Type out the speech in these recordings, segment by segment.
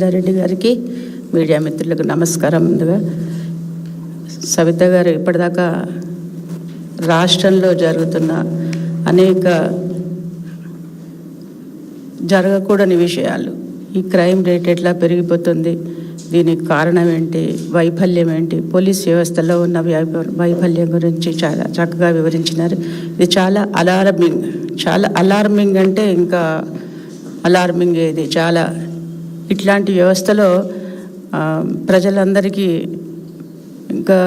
రెడ్డి గారికి, మీడియా మిత్రులకు నమస్కారం. ముందుగా సవిత గారు ఇప్పటిదాకా రాష్ట్రంలో జరుగుతున్న అనేక జరగకూడని విషయాలు, ఈ క్రైమ్ రేట్ ఎట్లా పెరిగిపోతుంది, దీనికి కారణం ఏంటి, వైఫల్యం ఏంటి, పోలీస్ వ్యవస్థలో ఉన్న వైఫల్యం గురించి చాలా చక్కగా వివరించినారు. ఇది చాలా అలార్మింగ్ అంటే ఇంకా అలార్మింగ్. ఇది చాలా ఇట్లాంటి వ్యవస్థలో ప్రజలందరికీ ఇంకా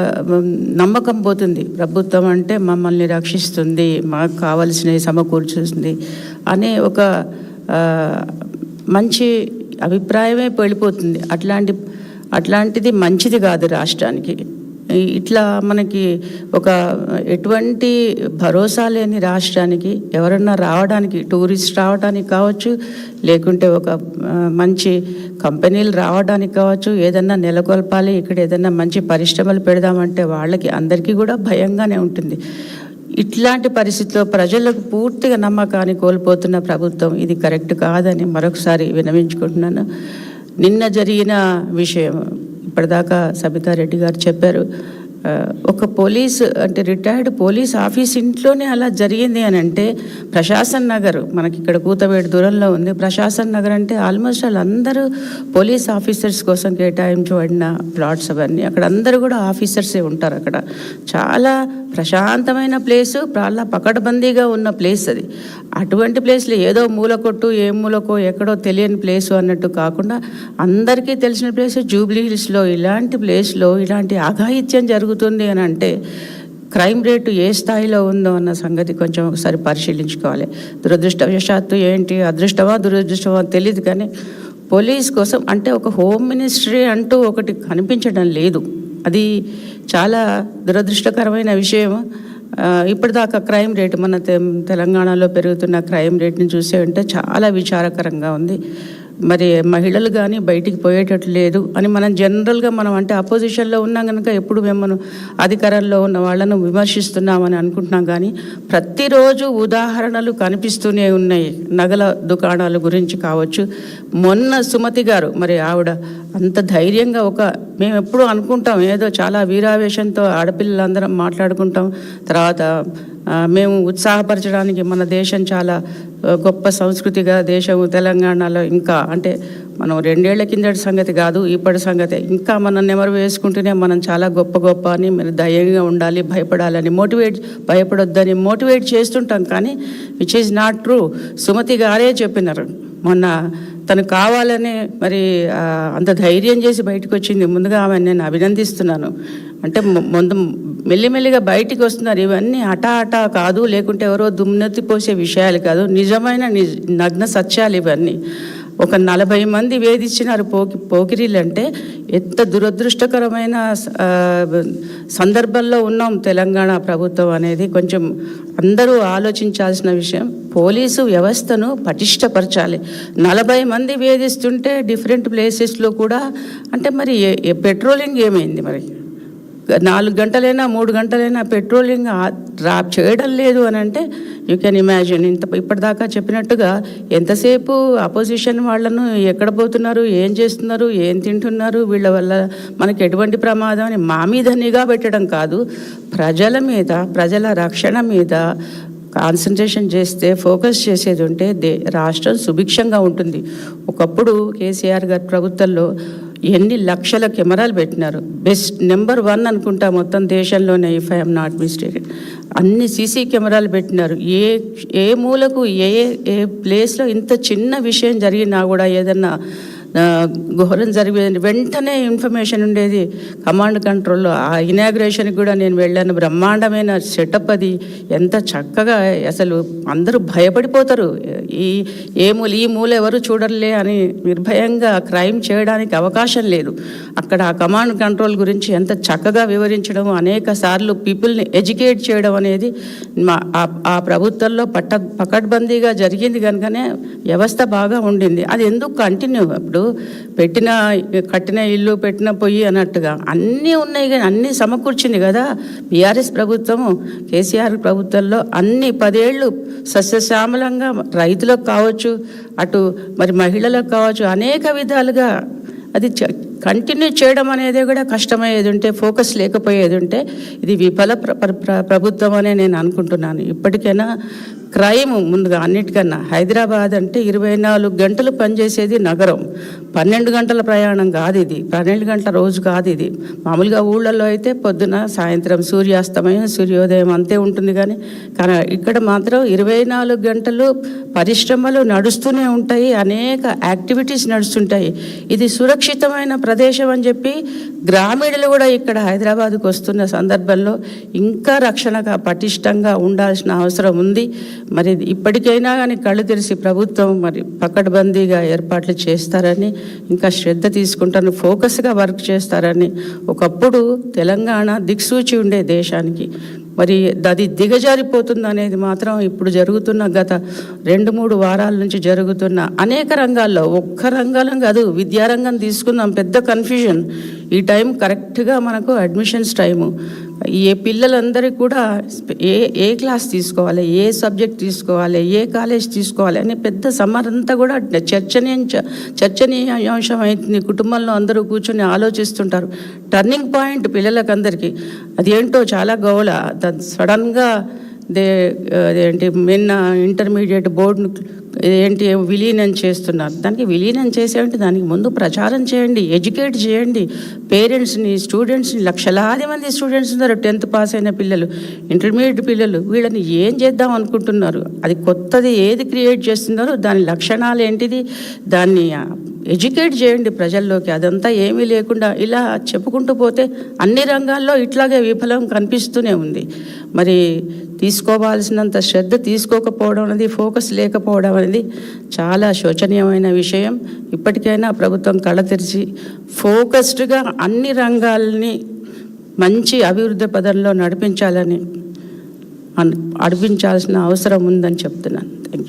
నమ్మకం పోతుంది. ప్రభుత్వం అంటే మమ్మల్ని రక్షిస్తుంది, మాకు కావలసినవి సమకూర్చుతుంది అనే ఒక మంచి అభిప్రాయమే వెళ్ళిపోతుంది. అట్లాంటిది మంచిది కాదు రాష్ట్రానికి. ఇట్లా మనకి ఒక ఎటువంటి భరోసా లేని రాష్ట్రానికి ఎవరన్నా రావడానికి, టూరిస్ట్ రావడానికి కావచ్చు, లేకుంటే ఒక మంచి కంపెనీలు రావడానికి కావచ్చు, ఏదన్నా నెలకొల్పాలి, ఇక్కడ ఏదన్నా మంచి పరిశ్రమలు పెడదామంటే వాళ్ళకి అందరికీ కూడా భయంగానే ఉంటుంది. ఇట్లాంటి పరిస్థితిలో ప్రజలకు పూర్తిగా నమ్మకాన్ని కోల్పోతున్న ప్రభుత్వం ఇది కరెక్ట్ కాదని మరొకసారి విన్నవించుకుంటున్నాను. నిన్న జరిగిన విషయం ఇప్పటిదాకా సబితారెడ్డి గారు చెప్పారు. ఒక పోలీస్ అంటే రిటైర్డ్ పోలీస్ ఆఫీస్ ఇంట్లోనే అలా జరిగింది అని అంటే, ప్రశాసన్ నగర్ మనకి ఇక్కడ కూతవేడు దూరంలో ఉంది. ప్రశాసన్ నగర్ అంటే ఆల్మోస్ట్ వాళ్ళందరూ పోలీస్ ఆఫీసర్స్ కోసం కేటాయించబడిన ప్లాట్స్ అవన్నీ. అక్కడ అందరూ కూడా ఆఫీసర్సే ఉంటారు. అక్కడ చాలా ప్రశాంతమైన ప్లేసు, చాలా పకడ్బందీగా ఉన్న ప్లేస్ అది. అటువంటి ప్లేస్లో ఏదో మూలకొట్టు, ఏ మూలకో ఎక్కడో తెలియని ప్లేసు అన్నట్టు కాకుండా అందరికీ తెలిసిన ప్లేస్ జూబ్లీ హిల్స్లో. ఇలాంటి ప్లేస్లో ఇలాంటి అఘాయిత్యం జరుగుతుంది అని అంటే క్రైమ్ రేటు ఏ స్థాయిలో ఉందో అన్న సంగతి కొంచెం ఒకసారి పరిశీలించుకోవాలి. దురదృష్టవశాత్తు ఏంటి, అదృష్టమా దురదృష్టమా తెలియదు, కానీ పోలీస్ కోసం అంటే ఒక హోమ్ మినిస్ట్రీ అంటూ ఒకటి కనిపించడం లేదు. అది చాలా దురదృష్టకరమైన విషయం. ఇప్పటిదాకా క్రైమ్ రేటు మన తెలంగాణలో పెరుగుతున్న క్రైమ్ రేట్ని చూసే ఉంటే చాలా విచారకరంగా ఉంది. మరి మహిళలు కానీ బయటికి పోయేటట్లు లేదు అని మనం జనరల్గా మనం అంటే అపోజిషన్లో ఉన్నాం కనుక ఎప్పుడు మేము అధికారంలో ఉన్న వాళ్ళను విమర్శిస్తున్నామని అనుకుంటున్నాం. కానీ ప్రతిరోజు ఉదాహరణలు కనిపిస్తూనే ఉన్నాయి. నగల దుకాణాల గురించి కావచ్చు. మొన్న సుమతి గారు, మరి ఆవిడ అంత ధైర్యంగా మేము ఎప్పుడు అనుకుంటాం ఏదో చాలా వీరావేశంతో ఆడపిల్లలందరం మాట్లాడుకుంటాం. తర్వాత మేము ఉత్సాహపరచడానికి మన దేశం చాలా గొప్ప సంస్కృతిగా దేశము తెలంగాణలో ఇంకా అంటే మనం 2 ఏళ్ల కిందటి సంగతి కాదు, ఇప్పటి సంగతి. ఇంకా మనం నెమరు వేసుకుంటూనే మనం చాలా గొప్ప అని, మీరు ధైర్యంగా ఉండాలి, భయపడాలని భయపడొద్దని మోటివేట్ చేస్తుంటాం. కానీ which is not true. Sumathi గారే చెప్పినారు మొన్న, తను కావాలని మరి అంత ధైర్యం చేసి బయటకు వచ్చింది. ముందుగా ఆమె నేను అభినందిస్తున్నాను. అంటే ముందు మెల్లిమెల్లిగా బయటికి వస్తున్నారు. ఇవన్నీ హఠా కాదు, లేకుంటే ఎవరో దుమ్నెత్తి పోసే విషయాలు కాదు, నిజమైన నగ్న సత్యాలు ఇవన్నీ. ఒక 40 మంది వేధించినారు పోకిరీలు అంటే ఎంత దురదృష్టకరమైన సందర్భంలో ఉన్నాం తెలంగాణ ప్రభుత్వం అనేది కొంచెం అందరూ ఆలోచించాల్సిన విషయం. పోలీసు వ్యవస్థను పటిష్టపరచాలి. 40 మంది వేధిస్తుంటే డిఫరెంట్ ప్లేసెస్లో కూడా అంటే మరి పెట్రోలింగ్ ఏమైంది? మరి 4 గంటలైనా 3 గంటలైనా పెట్రోలింగ్ చేయడం లేదు అని అంటే యూ కెన్ ఇమాజిన్. ఇప్పటిదాకా చెప్పినట్టుగా ఎంతసేపు అపోజిషన్ వాళ్ళను ఎక్కడ పోతున్నారు, ఏం చేస్తున్నారు, ఏం తింటున్నారు, వీళ్ళ వల్ల మనకి ఎటువంటి ప్రమాదం అని మా మీద నిఘా పెట్టడం కాదు, ప్రజల మీద, ప్రజల రక్షణ మీద కాన్సన్ట్రేషన్ చేస్తే, ఫోకస్ చేసేది ఉంటే రాష్ట్రం సుభిక్షంగా ఉంటుంది. ఒకప్పుడు కేసీఆర్ గారి ప్రభుత్వంలో ఎన్ని లక్షల కెమెరాలు పెట్టినారు. బెస్ట్ నెంబర్ 1 అనుకుంటా మొత్తం దేశంలోనే, ఇఫ్ ఐఎమ్ నాట్ మిస్టేకెన్. అన్ని సీసీ కెమెరాలు పెట్టినారు. ఏ మూలకు ఏ ప్లేస్లో ఇంత చిన్న విషయం జరిగినా కూడా, ఏదన్నా ఘోరం జరిగేది వెంటనే ఇన్ఫర్మేషన్ ఉండేది కమాండ్ కంట్రోల్లో. ఆ ఇనాగ్రేషన్కి కూడా నేను వెళ్ళాను. బ్రహ్మాండమైన సెటప్ అది. ఎంత చక్కగా, అసలు అందరూ భయపడిపోతారు. ఈ మూల ఎవరు చూడలే అని నిర్భయంగా క్రైమ్ చేయడానికి అవకాశం లేదు. అక్కడ ఆ కమాండ్ కంట్రోల్ గురించి ఎంత చక్కగా వివరించడం, అనేక సార్లు పీపుల్ని ఎడ్యుకేట్ చేయడం అనేది ఆ ప్రభుత్వంలో పకడ్బందీగా జరిగింది కనుకనే వ్యవస్థ బాగా ఉండింది. అది ఎందుకు కంటిన్యూ? ఇప్పుడు కట్టిన ఇల్లు పెట్టిన పొయ్యి అన్నట్టుగా అన్నీ ఉన్నాయి, కానీ అన్నీ సమకూర్చింది కదా బీఆర్ఎస్ ప్రభుత్వము. కేసీఆర్ ప్రభుత్వంలో అన్ని 10 ఏళ్ళు సస్యశ్యామలంగా రైతులకు కావచ్చు, అటు మరి మహిళలకు కావచ్చు, అనేక విధాలుగా అది కంటిన్యూ చేయడం అనేది కూడా కష్టమయ్యేది ఉంటే, ఫోకస్ లేకపోయేది ఉంటే ఇది విఫల ప్రభుత్వం అనే నేను అనుకుంటున్నాను. ఇప్పటికైనా క్రైమ్ ముందుగా అన్నిటికన్నా హైదరాబాద్ అంటే 24 గంటలు పనిచేసేది నగరం, 12 గంటల ప్రయాణం కాదు ఇది, 12 గంటల రోజు కాదు ఇది. మామూలుగా ఊళ్ళల్లో అయితే పొద్దున సాయంత్రం సూర్యాస్తమయం సూర్యోదయం అంతే ఉంటుంది, కానీ ఇక్కడ మాత్రం 24 గంటలు పరిశ్రమలు నడుస్తూనే ఉంటాయి, అనేక యాక్టివిటీస్ నడుస్తుంటాయి. ఇది సురక్షితమైన ప్రదేశం అని చెప్పి గ్రామీణులు కూడా ఇక్కడ హైదరాబాద్కు వస్తున్న సందర్భంలో ఇంకా రక్షణగా పటిష్టంగా ఉండాల్సిన అవసరం ఉంది. మరి ఇప్పటికైనా కానీ కళ్ళు తెరిచి ప్రభుత్వం మరి పకడ్బందీగా ఏర్పాట్లు చేస్తారని, ఇంకా శ్రద్ధ తీసుకుంటారని, ఫోకస్గా వర్క్ చేస్తారని. ఒకప్పుడు తెలంగాణ దిక్సూచి ఉండే దేశానికి, మరి అది దిగజారిపోతుంది అనేది మాత్రం ఇప్పుడు జరుగుతున్న గత 2-3 వారాల నుంచి జరుగుతున్న అనేక రంగాల్లో, ఒక్క రంగంలో కాదు, విద్యారంగం తీసుకుందాం, పెద్ద కన్ఫ్యూజన్. ఈ టైం కరెక్ట్గా మనకు అడ్మిషన్స్ టైము. ఏ పిల్లలందరికీ కూడా ఏ క్లాస్ తీసుకోవాలి, ఏ సబ్జెక్ట్ తీసుకోవాలి, ఏ కాలేజ్ తీసుకోవాలి అనే పెద్ద సమ్మర్ అంతా కూడా చర్చనీయాంశం అవుతుంది. కుటుంబంలో అందరూ కూర్చొని ఆలోచిస్తుంటారు. టర్నింగ్ పాయింట్ పిల్లలకందరికీ అదేంటో చాలా గౌల. సడన్గా అదేంటి నిన్న ఇంటర్మీడియట్ బోర్డును ఏంటి విలీనం చేస్తున్నారు. దానికి విలీనం చేసేవంటి దానికి ముందు ప్రచారం చేయండి, ఎడ్యుకేట్ చేయండి పేరెంట్స్ని, స్టూడెంట్స్ని. లక్షలాది మంది స్టూడెంట్స్ ఉన్నారు, 10th పాస్ అయిన పిల్లలు, ఇంటర్మీడియట్ పిల్లలు. వీళ్ళని ఏం చేద్దాం అనుకుంటున్నారు, అది కొత్తది ఏది క్రియేట్ చేస్తున్నారో దాని లక్షణాలు ఏంటిది, దాన్ని ఎడ్యుకేట్ చేయండి ప్రజల్లోకి. అదంతా ఏమీ లేకుండా ఇలా చెప్పుకుంటూ పోతే అన్ని రంగాల్లో ఇట్లాగే విఫలం కనిపిస్తూనే ఉంది. మరి తీసుకోవాల్సినంత శ్రద్ధ తీసుకోకపోవడం అనేది, ఫోకస్ లేకపోవడం అనేది చాలా శోచనీయమైన విషయం. ఇప్పటికైనా ప్రభుత్వం కళ్ళ తెరిచి ఫోకస్డ్గా అన్ని రంగాల్ని మంచి అభివృద్ధి పదంలో నడిపించాల్సిన అవసరం ఉందని చెప్తున్నాను.